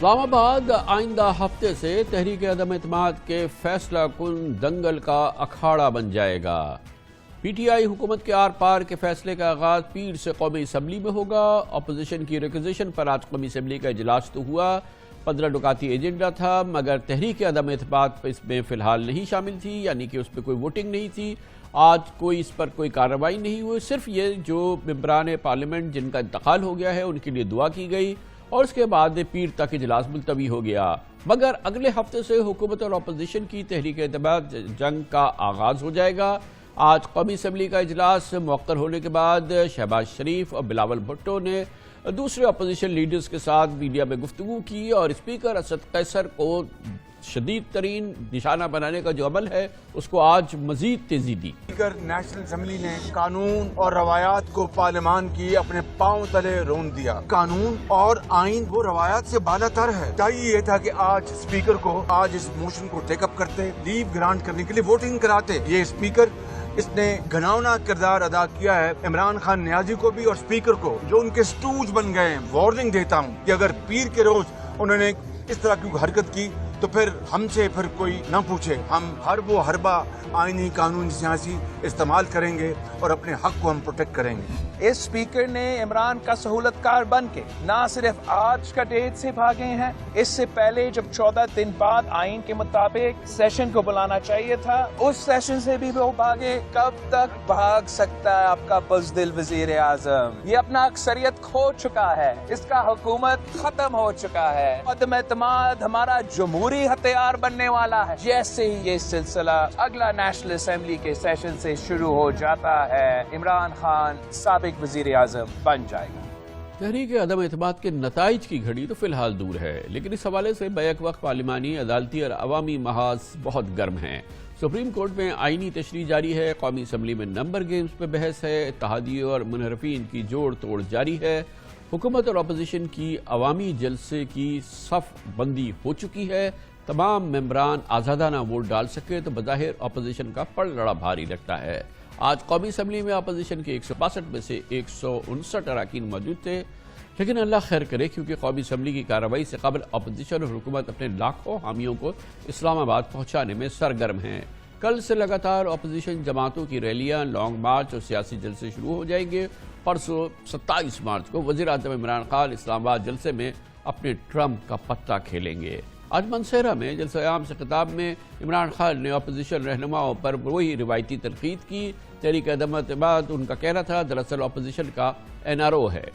اسلام آباد آئندہ ہفتے سے تحریک عدم اعتماد کے فیصلہ کن دنگل کا اکھاڑا بن جائے گا۔ پی ٹی آئی حکومت کے آر پار کے فیصلے کا آغاز پیر سے قومی اسمبلی میں ہوگا۔ اپوزیشن کی ریکوزیشن پر آج قومی اسمبلی کا اجلاس تو ہوا، 15 نکاتی ایجنڈا تھا، مگر تحریک عدم اعتماد اس میں فی الحال نہیں شامل تھی، یعنی کہ اس پہ کوئی ووٹنگ نہیں تھی۔ آج اس پر کوئی کارروائی نہیں ہوئی، صرف یہ جو ممبران پارلیمنٹ جن کا انتقال ہو گیا ہے ان کے لیے دعا کی گئی اور اس کے بعد پیر تک اجلاس ملتوی ہو گیا۔ مگر اگلے ہفتے سے حکومت اور اپوزیشن کی تحریک اعتماد جنگ کا آغاز ہو جائے گا۔ آج قومی اسمبلی کا اجلاس مؤخر ہونے کے بعد شہباز شریف اور بلاول بھٹو نے دوسرے اپوزیشن لیڈرز کے ساتھ میڈیا میں گفتگو کی اور اسپیکر اسد قیصر کو شدید ترین نشانہ بنانے کا جو عمل ہے اس کو آج مزید تیزی دی۔ اسپیکر نیشنل اسمبلی نے قانون اور روایات کو پارلیمان کی اپنے پاؤں تلے رون دیا۔ قانون اور آئین وہ روایات سے بالا تر ہے۔ چاہیے یہ تھا کہ آج اسپیکر کو آج اس موشن کو ٹیک اپ کرتے، لیو گرانٹ کرنے کے لیے ووٹنگ کراتے۔ یہ اسپیکر اس نے گھناؤنا کردار ادا کیا ہے عمران خان نیازی کو بھی اور اسپیکر کو، جو ان کے سٹولز بن گئے ہیں۔ وارننگ دیتا ہوں کہ اگر پیر کے روز انہوں نے اس طرح کی حرکت کی تو پھر ہم سے پھر کوئی نہ پوچھے، ہم ہر وہ حربہ آئینی قانون سیاسی استعمال کریں گے اور اپنے حق کو ہم پروٹیکٹ کریں گے۔ اس اسپیکر نے عمران کا سہولت کار بن کے نہ صرف آج کا ڈیٹ سے بھاگے ہیں، اس سے پہلے جب 14 دن بعد آئین کے مطابق سیشن کو بلانا چاہیے تھا اس سیشن سے بھی وہ بھاگے۔ کب تک بھاگ سکتا ہے آپ کا بزدل وزیر اعظم؟ یہ اپنا اکثریت کھو چکا ہے، اس کا حکومت ختم ہو چکا ہے۔ عدم اعتماد ہمارا جمہوری ہتھیار بننے والا ہے۔ جیسے ہی یہ سلسلہ اگلا نیشنل اسمبلی کے سیشن سے شروع ہو جاتا ہے، عمران خان سابق وزیر اعظم بن جائے گا۔ تحریک عدم اعتماد کے نتائج کی گھڑی تو فی الحال دور ہے، لیکن اس حوالے سے بیک وقت پارلیمانی، عدالتی اور عوامی محاذ بہت گرم ہیں۔ سپریم کورٹ میں آئینی تشریح جاری ہے، قومی اسمبلی میں نمبر گیمز پہ بحث ہے، اتحادیوں اور منحرفین کی جوڑ توڑ جاری ہے، حکومت اور اپوزیشن کی عوامی جلسے کی صف بندی ہو چکی ہے۔ تمام ممبران آزادانہ ووٹ ڈال سکے تو بظاہر اپوزیشن کا پڑ لڑا بھاری لگتا ہے۔ آج قومی اسمبلی میں اپوزیشن کے 162 میں سے 159 اراکین موجود تھے، لیکن اللہ خیر کرے کیونکہ قومی اسمبلی کی کارروائی سے قبل اپوزیشن اور حکومت اپنے لاکھوں حامیوں کو اسلام آباد پہنچانے میں سرگرم ہیں۔ کل سے لگاتار اپوزیشن جماعتوں کی ریلیاں، لانگ مارچ اور سیاسی جلسے شروع ہو جائیں گے۔ پرسوں 27 مارچ کو وزیر اعظم عمران خان اسلام آباد جلسے میں اپنے ٹرمپ کا پتہ کھیلیں گے۔ آج منصیرہ میں جلسہ عام سے خطاب میں عمران خان نے اپوزیشن رہنماؤں پر وہی روایتی تنقید کی۔ تحریک عدم اعتماد ان کا کہنا تھا دراصل اپوزیشن کا NRO ہے۔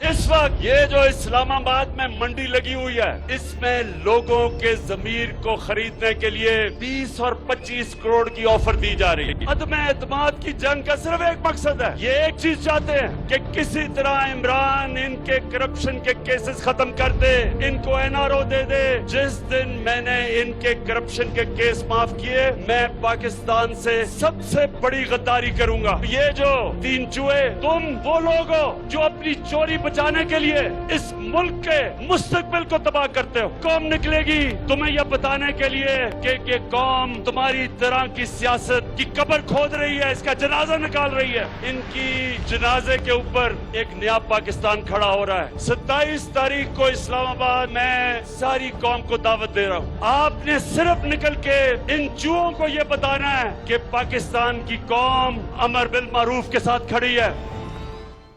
اس وقت یہ جو اسلام آباد میں منڈی لگی ہوئی ہے، اس میں لوگوں کے ضمیر کو خریدنے کے لیے 20 اور 25 کروڑ کی آفر دی جا رہی ہے۔ عدم اعتماد کی جنگ کا صرف ایک مقصد ہے، یہ ایک چیز چاہتے ہیں کہ کسی طرح عمران ان کے کرپشن کے کیسز ختم کر دے، ان کو NRO دے دے۔ جس دن میں نے ان کے کرپشن کے کیس معاف کیے، میں پاکستان سے سب سے بڑی غداری کروں گا۔ یہ جو 3 چوہے، تم وہ لوگ ہو جو اپنی چوری بچانے کے لیے اس ملک کے مستقبل کو تباہ کرتے ہو۔ قوم نکلے گی تمہیں یہ بتانے کے لیے کہ یہ قوم تمہاری طرح کی سیاست کی قبر کھود رہی ہے، اس کا جنازہ نکال رہی ہے۔ ان کی جنازے کے اوپر ایک نیا پاکستان کھڑا ہو رہا ہے۔ 27 تاریخ کو اسلام آباد میں ساری قوم کو دعوت دے رہا ہوں۔ آپ نے صرف نکل کے ان چوہوں کو یہ بتانا ہے کہ پاکستان کی قوم امر بالمعروف کے ساتھ کھڑی ہے۔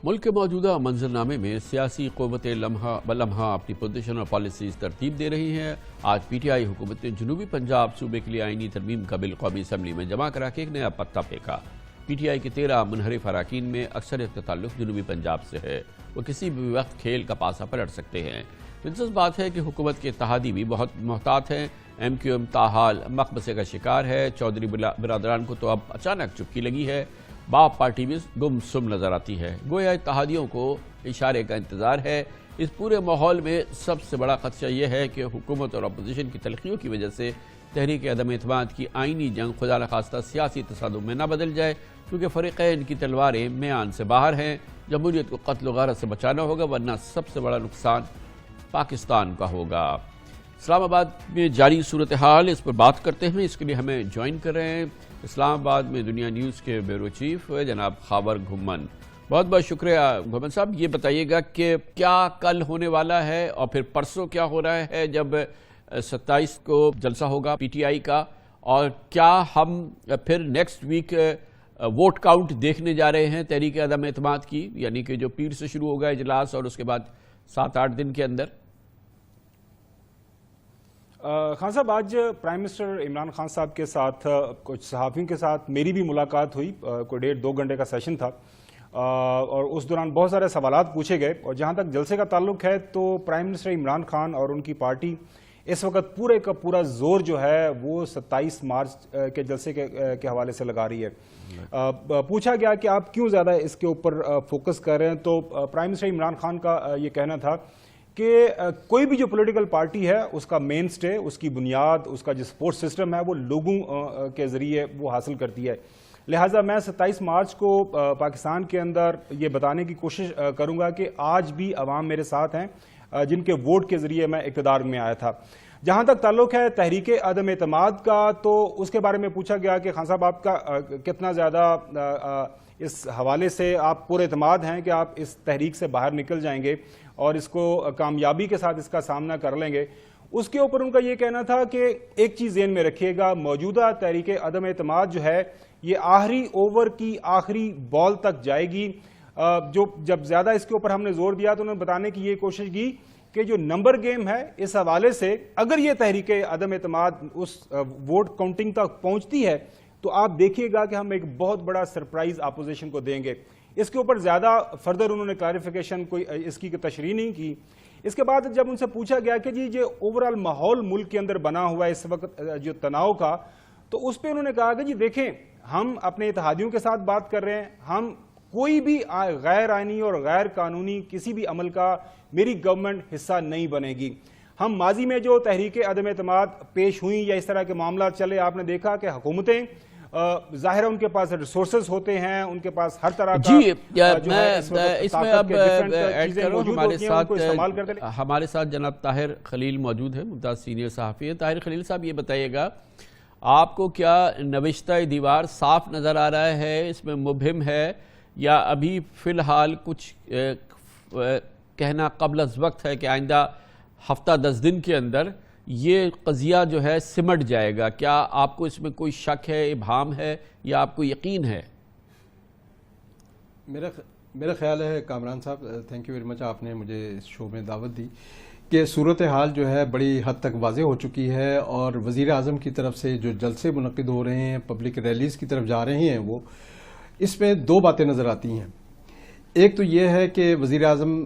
ملک کے موجودہ منظرنامے میں سیاسی قوتیں لمحہ بلمحہ اپنی پوزیشن اور پالیسیز ترتیب دے رہی ہیں۔ آج پی ٹی آئی حکومت نے جنوبی پنجاب صوبے کے لیے آئینی ترمیم کا بل قومی اسمبلی میں جمع کرا کے ایک نیا پتہ پھینکا۔ پی ٹی آئی کے 13 منحرف اراکین میں اکثریت کا تعلق جنوبی پنجاب سے ہے، وہ کسی بھی وقت کھیل کا پاسا پلٹ سکتے ہیں۔ دلچسپ بات ہے کہ حکومت کے اتحادی بھی بہت محتاط ہیں۔ MQM تاحال مقبضے کا شکار ہے۔ چودھری برادران کو تو اب اچانک چپکی لگی ہے، باپ پارٹی بھی گم سم نظر آتی ہے، گویا اتحادیوں کو اشارے کا انتظار ہے۔ اس پورے ماحول میں سب سے بڑا خدشہ یہ ہے کہ حکومت اور اپوزیشن کی تلخیوں کی وجہ سے تحریک عدم اعتماد کی آئینی جنگ خدا نخواستہ سیاسی تصادم میں نہ بدل جائے، کیونکہ فریقین کی تلواریں میان سے باہر ہیں۔ جمہوریت کو قتل و غارت سے بچانا ہوگا، ورنہ سب سے بڑا نقصان پاکستان کا ہوگا۔ اسلام آباد میں جاری صورتحال، اس پر بات کرتے ہیں۔ اس کے لیے ہمیں جوائن کر رہے ہیں اسلام آباد میں دنیا نیوز کے بیورو چیف جناب خاور گھمن۔ بہت بہت شکریہ محمد صاحب. یہ بتائیے گا کہ کیا کل ہونے والا ہے اور پھر پرسوں کیا ہو رہا ہے جب 27 کو جلسہ ہوگا پی ٹی آئی کا, اور کیا ہم پھر نیکسٹ ویک ووٹ کاؤنٹ دیکھنے جا رہے ہیں تحریک عدم اعتماد کی, یعنی کہ جو پیر سے شروع ہوگا اجلاس اور اس کے بعد 7-8 دن کے اندر؟ خان صاحب, آج پرائم منسٹر عمران خان صاحب کے ساتھ کچھ صحافیوں کے ساتھ میری بھی ملاقات ہوئی. کوئی 1.5-2 گھنٹے کا سیشن تھا اور اس دوران بہت سارے سوالات پوچھے گئے. اور جہاں تک جلسے کا تعلق ہے تو پرائم منسٹر عمران خان اور ان کی پارٹی اس وقت پورے کا پورا زور جو ہے وہ 27 مارچ کے جلسے کے حوالے سے لگا رہی ہے. پوچھا گیا کہ آپ کیوں زیادہ اس کے اوپر فوکس کر رہے ہیں, تو پرائم منسٹر عمران خان کا یہ کہنا تھا کہ کوئی بھی جو پولیٹیکل پارٹی ہے اس کا مین سٹے, اس کی بنیاد, اس کا جو سپورٹ سسٹم ہے وہ لوگوں کے ذریعے وہ حاصل کرتی ہے. لہٰذا میں 27 مارچ کو پاکستان کے اندر یہ بتانے کی کوشش کروں گا کہ آج بھی عوام میرے ساتھ ہیں جن کے ووٹ کے ذریعے میں اقتدار میں آیا تھا. جہاں تک تعلق ہے تحریک عدم اعتماد کا, تو اس کے بارے میں پوچھا گیا کہ خان صاحب آپ کا کتنا زیادہ اس حوالے سے آپ پورے اعتماد ہیں کہ آپ اس تحریک سے باہر نکل جائیں گے اور اس کو کامیابی کے ساتھ اس کا سامنا کر لیں گے. اس کے اوپر ان کا یہ کہنا تھا کہ ایک چیز ذہن میں رکھیے گا, موجودہ تحریک عدم اعتماد جو ہے یہ آخری اوور کی آخری بال تک جائے گی. جب زیادہ اس کے اوپر ہم نے زور دیا تو انہوں نے بتانے کی یہ کوشش کی کہ جو نمبر گیم ہے اس حوالے سے اگر یہ تحریک عدم اعتماد اس ووٹ کاؤنٹنگ تک پہنچتی ہے تو آپ دیکھیے گا کہ ہم ایک بہت بڑا سرپرائز اپوزیشن کو دیں گے. اس کے اوپر زیادہ فردر انہوں نے کلیریفیکیشن کوئی اس کی تشریح نہیں کی. اس کے بعد جب ان سے پوچھا گیا کہ جی جو اوورال ماحول ملک کے اندر بنا ہوا ہے اس وقت جو تناؤ کا, تو اس پہ انہوں نے کہا کہ جی دیکھیں ہم اپنے اتحادیوں کے ساتھ بات کر رہے ہیں, ہم کوئی بھی غیر آئینی اور غیر قانونی کسی بھی عمل کا میری گورنمنٹ حصہ نہیں بنے گی. ہم ماضی میں جو تحریک عدم اعتماد پیش ہوئیں یا اس طرح کے معاملات چلے, آپ نے دیکھا کہ حکومتیں ظاہر ان کے پاس ریسورسز ہوتے ہیں, ان کے پاس ہر طرح کا اس میں اب ایڈ کروں, ہمارے ساتھ جناب طاہر خلیل موجود ہے, ممتاز سینئر صحافی ہے. طاہر خلیل صاحب یہ بتائیے گا آپ کو کیا نوشتہ دیوار صاف نظر آ رہا ہے, اس میں مبہم ہے, یا ابھی فی الحال کچھ کہنا قبل از وقت ہے کہ آئندہ ہفتہ 10 دن کے اندر یہ قضیہ جو ہے سمٹ جائے گا؟ کیا آپ کو اس میں کوئی شک ہے, ابہام ہے, یا آپ کو یقین ہے؟ میرا خیال ہے کامران صاحب, تھینک یو ویری مچ, آپ نے مجھے اس شو میں دعوت دی, کہ صورتحال جو ہے بڑی حد تک واضح ہو چکی ہے, اور وزیر اعظم کی طرف سے جو جلسے منعقد ہو رہے ہیں, پبلک ریلیز کی طرف جا رہے ہیں, وہ اس میں 2 باتیں نظر آتی ہیں. ایک تو یہ ہے کہ وزیر اعظم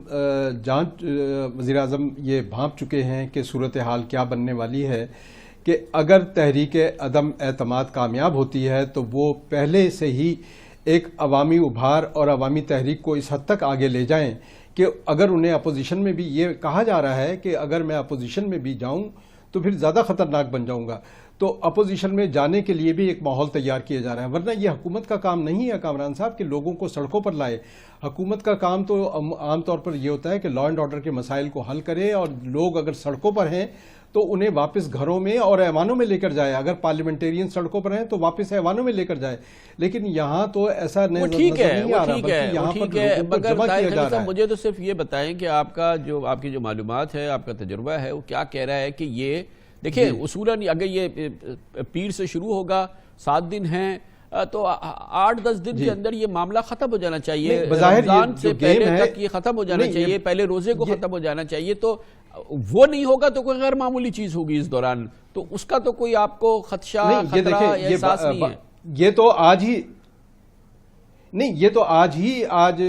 یہ بھانپ چکے ہیں کہ صورتحال کیا بننے والی ہے, کہ اگر تحریک عدم اعتماد کامیاب ہوتی ہے تو وہ پہلے سے ہی ایک عوامی ابھار اور عوامی تحریک کو اس حد تک آگے لے جائیں کہ اگر انہیں اپوزیشن میں بھی, یہ کہا جا رہا ہے کہ اگر میں اپوزیشن میں بھی جاؤں تو پھر زیادہ خطرناک بن جاؤں گا, تو اپوزیشن میں جانے کے لیے بھی ایک ماحول تیار کیا جا رہا ہے. ورنہ یہ حکومت کا کام نہیں ہے کامران صاحب کہ لوگوں کو سڑکوں پر لائے. حکومت کا کام تو عام طور پر یہ ہوتا ہے کہ لا اینڈ آرڈر کے مسائل کو حل کرے, اور لوگ اگر سڑکوں پر ہیں تو انہیں واپس گھروں میں اور ایوانوں میں لے کر جائے. اگر پارلیمنٹیرین سڑکوں پر ہیں تو واپس ایوانوں میں لے کر جائے. لیکن یہاں تو ایسا نہیں آ رہا, بلکہ یہاں پر لوگوں کو جمع کیا جا رہا ہے. مجھے تو صرف یہ بتائیں کہ آپ کی جو معلومات ہے, آپ کا تجربہ ہے, وہ کیا کہہ رہا ہے کہ یہ دیکھیں اصولاً اگر یہ پیر سے شروع ہوگا, 7 دن ہیں, تو 8-10 دن کے اندر یہ معاملہ ختم ہو جانا چاہیے. رمضان سے پہلے تک یہ ختم ہو جانا چاہیے, پہلے روزے کو ختم ہو جانا چاہیے. تو وہ نہیں ہوگا تو کوئی غیر معمولی چیز ہوگی اس دوران, تو اس کا تو کوئی آپ کو خدشہ, خطرہ یا احساس نہیں ہے؟ یہ تو آج ہی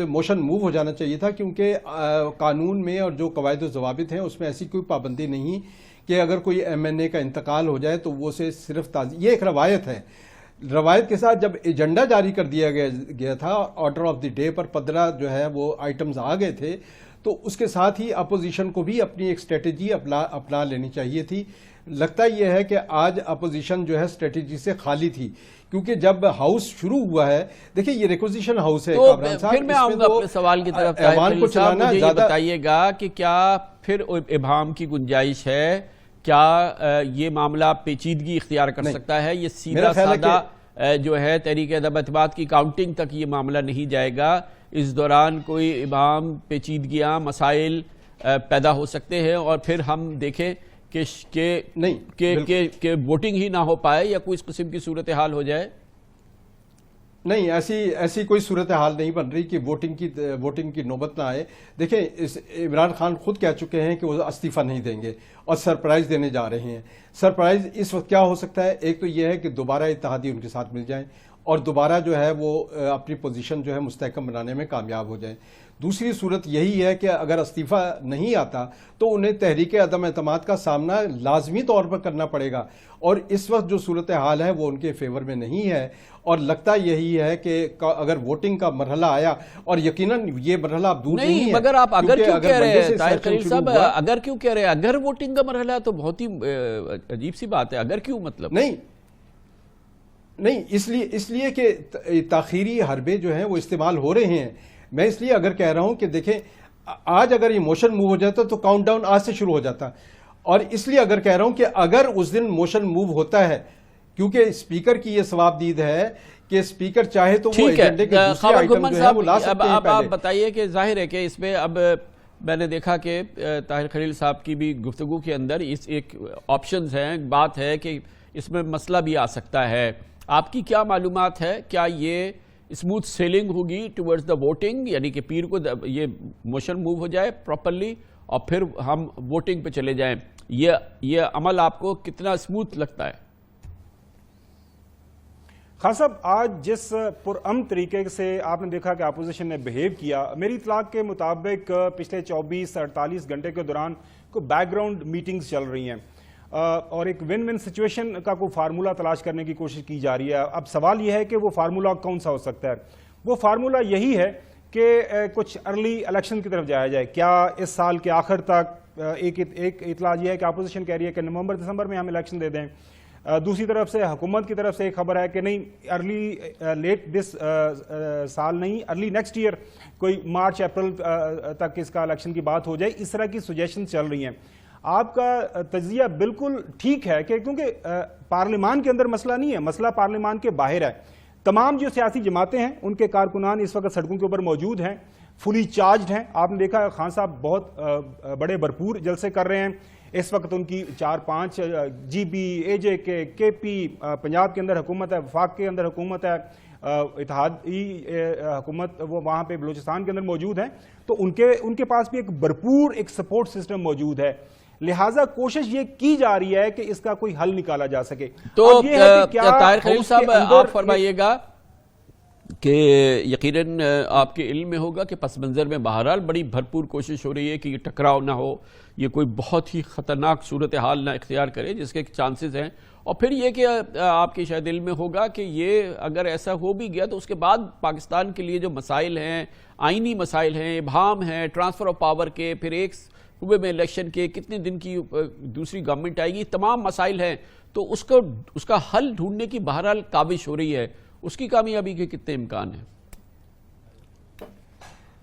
موشن موو ہو جانا چاہیے تھا, کیونکہ قانون میں اور جو قواعد و ضوابط ہیں اس میں ایسی کوئی پابندی نہیں کہ اگر کوئی ایم این اے کا انتقال ہو جائے تو وہ سے صرف یہ ایک روایت ہے. روایت کے ساتھ جب ایجنڈا جاری کر دیا گیا تھا, آرڈر آف دی ڈے پر 15 جو ہے وہ آئٹمز آ گئے تھے, تو اس کے ساتھ ہی اپوزیشن کو بھی اپنی ایک اسٹریٹجی اپنا لینی چاہیے تھی. لگتا یہ ہے کہ آج اپوزیشن جو ہے اسٹریٹجی سے خالی تھی, کیونکہ جب ہاؤس شروع ہوا ہے, دیکھیں یہ ریکوزیشن ہاؤس ہے کامران صاحب, پھر میں آؤں گا اپنے سوال کی طرف. مجھے یہ بتائیے گا کہ کیا پھر ابہام کی گنجائش ہے, کیا یہ معاملہ پیچیدگی اختیار کر سکتا ہے, یہ سیدھا سادہ جو ہے تحریک عدم اعتماد کی کاؤنٹنگ تک یہ معاملہ نہیں جائے گا, اس دوران کوئی ابہام، پیچیدگیاں، مسائل پیدا ہو سکتے ہیں اور پھر ہم دیکھیں کہ ووٹنگ ہی نہ ہو پائے یا کوئی اس قسم کی صورتحال ہو جائے؟ نہیں، ایسی کوئی صورتحال نہیں بن رہی کہ ووٹنگ کی نوبت نہ آئے. دیکھیں عمران خان خود کہہ چکے ہیں کہ وہ استعفیٰ نہیں دیں گے اور سرپرائز دینے جا رہے ہیں. سرپرائز اس وقت کیا ہو سکتا ہے؟ ایک تو یہ ہے کہ دوبارہ اتحادی ان کے ساتھ مل جائیں اور دوبارہ جو ہے وہ اپنی پوزیشن جو ہے مستحکم بنانے میں کامیاب ہو جائیں. دوسری صورت یہی ہے کہ اگر استعفیٰ نہیں آتا تو انہیں تحریک عدم اعتماد کا سامنا لازمی طور پر کرنا پڑے گا، اور اس وقت جو صورتحال ہے وہ ان کے فیور میں نہیں ہے. اور لگتا یہی ہے کہ اگر ووٹنگ کا مرحلہ آیا، اور یقیناً یہ مرحلہ اب دور نہیں ہے، مگر آپ اگر کیوں کہہ رہے ہیں طاہر خلیل صاحب، اگر کیوں کہہ رہے ہیں اگر ووٹنگ کا مرحلہ، تو بہت ہی عجیب سی بات ہے. اگر کیوں مطلب نہیں، اس لیے کہ تاخیری حربے جو ہیں وہ استعمال ہو رہے ہیں. میں اس لیے اگر کہہ رہا ہوں کہ دیکھیں آج اگر یہ موشن موو ہو جاتا تو کاؤنٹ ڈاؤن آج سے شروع ہو جاتا، اور اس لیے اگر کہہ رہا ہوں کہ اگر اس دن موشن موو ہوتا ہے، کیونکہ اسپیکر کی یہ ثواب دید ہے کہ اسپیکر چاہے تو وہ ایجنڈے کے دوسرے آئٹم جو ہے وہ لا سکتے ہیں. اب آپ بتائیے کہ ظاہر ہے کہ اس میں اب میں نے دیکھا کہ طاہر خلیل صاحب کی بھی گفتگو کے اندر اس ایک آپشنز ہیں، بات ہے کہ اس میں مسئلہ بھی آ سکتا ہے. آپ کی کیا معلومات ہے؟ کیا یہ اسموتھ سیلنگ ہوگی ٹورڈز دا ووٹنگ، یعنی کہ پیر کو یہ موشن موو ہو جائے پراپرلی اور پھر ہم ووٹنگ پہ چلے جائیں؟ یہ عمل آپ کو کتنا اسموتھ لگتا ہے؟ خان صاحب، آج جس پرامن طریقے سے آپ نے دیکھا کہ اپوزیشن نے بہیو کیا، میری اطلاع کے مطابق پچھلے 24-48 گھنٹے کے دوران کوئی بیک گراؤنڈ میٹنگز چل رہی ہیں اور ایک ون ون سچویشن کا کوئی فارمولہ تلاش کرنے کی کوشش کی جا رہی ہے. اب سوال یہ ہے کہ وہ فارمولہ کون سا ہو سکتا ہے؟ وہ فارمولہ یہی ہے کہ کچھ ارلی الیکشن کی طرف جایا جائے. کیا اس سال کے آخر تک ایک اطلاع یہ ہے کہ اپوزیشن کہہ رہی ہے کہ نومبر دسمبر میں ہم الیکشن دے دیں. دوسری طرف سے حکومت کی طرف سے ایک خبر ہے کہ نہیں، ارلی لیٹ دس سال نہیں، ارلی نیکسٹ ایئر، کوئی مارچ اپریل تک اس کا الیکشن کی بات ہو جائے. اس طرح کی سجیشن چل رہی ہیں. آپ کا تجزیہ بالکل ٹھیک ہے کہ کیونکہ پارلیمان کے اندر مسئلہ نہیں ہے، مسئلہ پارلیمان کے باہر ہے. تمام جو سیاسی جماعتیں ہیں ان کے کارکنان اس وقت سڑکوں کے اوپر موجود ہیں، فلی چارجڈ ہیں. آپ نے دیکھا خان صاحب بہت بڑے بھرپور جلسے کر رہے ہیں. اس وقت ان کی 4-5 جی بی، اے جے کے پی، پنجاب کے اندر حکومت ہے، وفاق کے اندر حکومت ہے، اتحادی حکومت وہ وہاں پہ بلوچستان کے اندر موجود ہیں. تو ان کے پاس بھی ایک بھرپور ایک سپورٹ سسٹم موجود ہے. لہٰذا کوشش یہ کی جا رہی ہے کہ اس کا کوئی حل نکالا جا سکے. تو طاہر خلیل صاحب آپ فرمائیے گا کہ یقیناً آپ کے علم میں ہوگا کہ پس منظر میں بہرحال بڑی بھرپور کوشش ہو رہی ہے کہ یہ ٹکراؤ نہ ہو، یہ کوئی بہت ہی خطرناک صورتحال نہ اختیار کرے جس کے چانسز ہیں. اور پھر یہ کہ آپ کے شاید علم میں ہوگا کہ یہ اگر ایسا ہو بھی گیا تو اس کے بعد پاکستان کے لیے جو مسائل ہیں، آئینی مسائل ہیں، ابہام ہیں، ٹرانسفر آف پاور کے، پھر ایک صوبے میں الیکشن کے، کتنے دن کی دوسری گورنمنٹ آئے گی، تمام مسائل ہیں. تو اس کا حل ڈھونڈنے کی بہرحال کاوش ہو رہی ہے. اس کی کامیابی کے کتنے امکان ہیں؟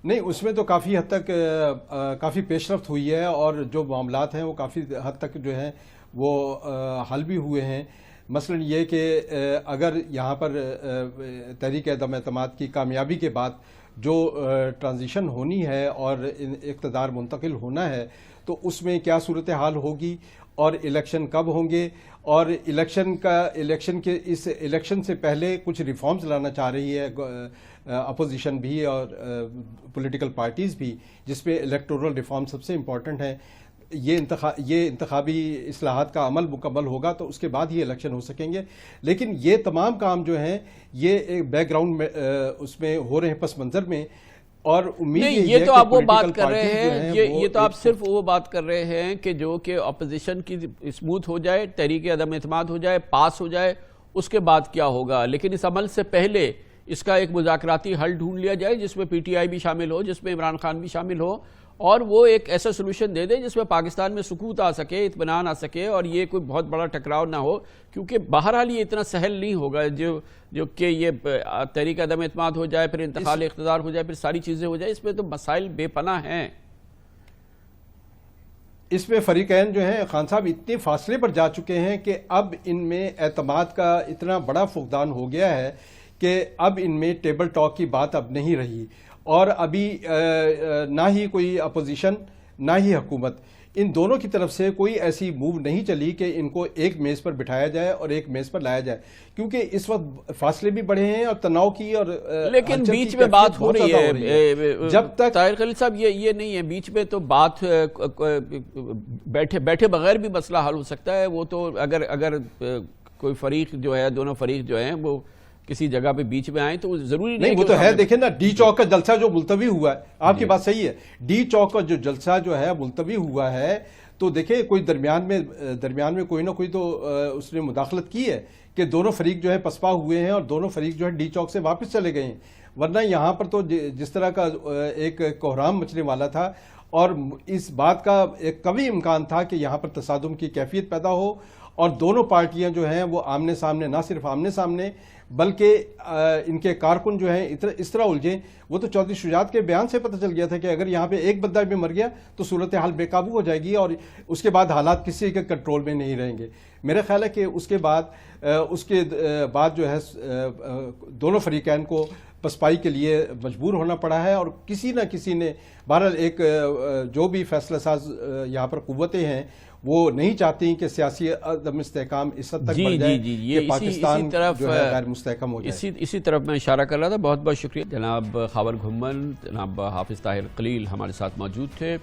نہیں، اس میں تو کافی حد تک کافی پیش رفت ہوئی ہے اور جو معاملات ہیں وہ کافی حد تک جو ہیں وہ حل بھی ہوئے ہیں. مثلا یہ کہ اگر یہاں پر تحریک عدم اعتماد کی کامیابی کے بعد جو ٹرانزیشن ہونی ہے اور اقتدار منتقل ہونا ہے تو اس میں کیا صورتحال ہوگی اور الیکشن کب ہوں گے، اور اس الیکشن سے پہلے کچھ ریفارمز لانا چاہ رہی ہے اپوزیشن بھی اور پولیٹیکل پارٹیز بھی، جس پہ الیکٹورل ریفارم سب سے امپورٹنٹ ہے. یہ انتخابی اصلاحات کا عمل مکمل ہوگا تو اس کے بعد ہی الیکشن ہو سکیں گے. لیکن یہ تمام کام جو ہیں یہ ایک بیک گراؤنڈ میں اس میں ہو رہے ہیں پس منظر میں، اور امید یہ تو آپ وہ بات کر رہے ہیں، یہ تو آپ صرف وہ بات کر رہے ہیں کہ جو کہ اپوزیشن کی اسموتھ ہو جائے، تحریک عدم اعتماد ہو جائے، پاس ہو جائے، اس کے بعد کیا ہوگا. لیکن اس عمل سے پہلے اس کا ایک مذاکراتی حل ڈھونڈ لیا جائے جس میں پی ٹی آئی بھی شامل ہو، جس میں عمران خان بھی شامل ہو، اور وہ ایک ایسا سلوشن دے دے جس میں پاکستان میں سکوت آ سکے، اطمینان آ سکے، اور یہ کوئی بہت بڑا ٹکراؤ نہ ہو. کیونکہ بہرحال یہ اتنا سہل نہیں ہوگا جو کہ یہ تحریک عدم اعتماد ہو جائے، پھر انتقال اقتدار ہو جائے، پھر ساری چیزیں ہو جائے. اس میں تو مسائل بے پناہ ہیں. اس میں فریقین جو ہیں خان صاحب اتنے فاصلے پر جا چکے ہیں کہ اب ان میں اعتماد کا اتنا بڑا فقدان ہو گیا ہے کہ اب ان میں ٹیبل ٹاک کی بات اب نہیں رہی. اور ابھی نہ ہی کوئی اپوزیشن نہ ہی حکومت، ان دونوں کی طرف سے کوئی ایسی موو نہیں چلی کہ ان کو ایک میز پر بٹھایا جائے اور ایک میز پر لایا جائے، کیونکہ اس وقت فاصلے بھی بڑھے ہیں اور تناؤ کی اور لیکن بیچ میں بات ہو رہی ہے جب تک طاہر خلیل صاحب یہ نہیں ہے، بیچ میں تو بات بیٹھے بغیر بھی مسئلہ حل ہو سکتا ہے. وہ تو اگر کوئی فریق جو ہے، دونوں فریق جو ہیں وہ کسی جگہ پہ بیچ میں آئیں تو ضروری نہیں. وہ تو ہے، دیکھیں نا ڈی چوک کا جلسہ جو ملتوی ہوا ہے، آپ کی بات صحیح ہے، ڈی چوک کا جو جلسہ جو ہے ملتوی ہوا ہے، تو دیکھیں کوئی درمیان میں کوئی نہ کوئی تو اس نے مداخلت کی ہے کہ دونوں فریق جو ہے پسپا ہوئے ہیں اور دونوں فریق جو ہے ڈی چوک سے واپس چلے گئے ہیں. ورنہ یہاں پر تو جس طرح کا ایک کوہرام مچنے والا تھا اور اس بات کا ایک قوی امکان تھا کہ یہاں پر تصادم کی کیفیت پیدا ہو اور دونوں پارٹیاں جو ہیں وہ آمنے سامنے، نہ صرف آمنے سامنے بلکہ ان کے کارکن جو ہیں اس طرح الجھیں. وہ تو چودھری شجاعت کے بیان سے پتہ چل گیا تھا کہ اگر یہاں پہ ایک بندہ بھی مر گیا تو صورتحال بے قابو ہو جائے گی اور اس کے بعد حالات کسی کے کنٹرول میں نہیں رہیں گے. میرا خیال ہے کہ اس کے بعد جو ہے دونوں فریقین کو پسپائی کے لیے مجبور ہونا پڑا ہے اور کسی نہ کسی نے بہرحال ایک جو بھی فیصلہ ساز یہاں پر قوتیں ہیں وہ نہیں چاہتی کہ سیاسی عدم استحکام اس حد تک بڑھ جائے کہ پاکستان جو ہے غیر مستحکم ہو جائے. اسی طرف میں اشارہ کر رہا تھا. بہت بہت شکریہ جناب خاور گھمن، جناب حافظ طاہر خلیل ہمارے ساتھ موجود تھے.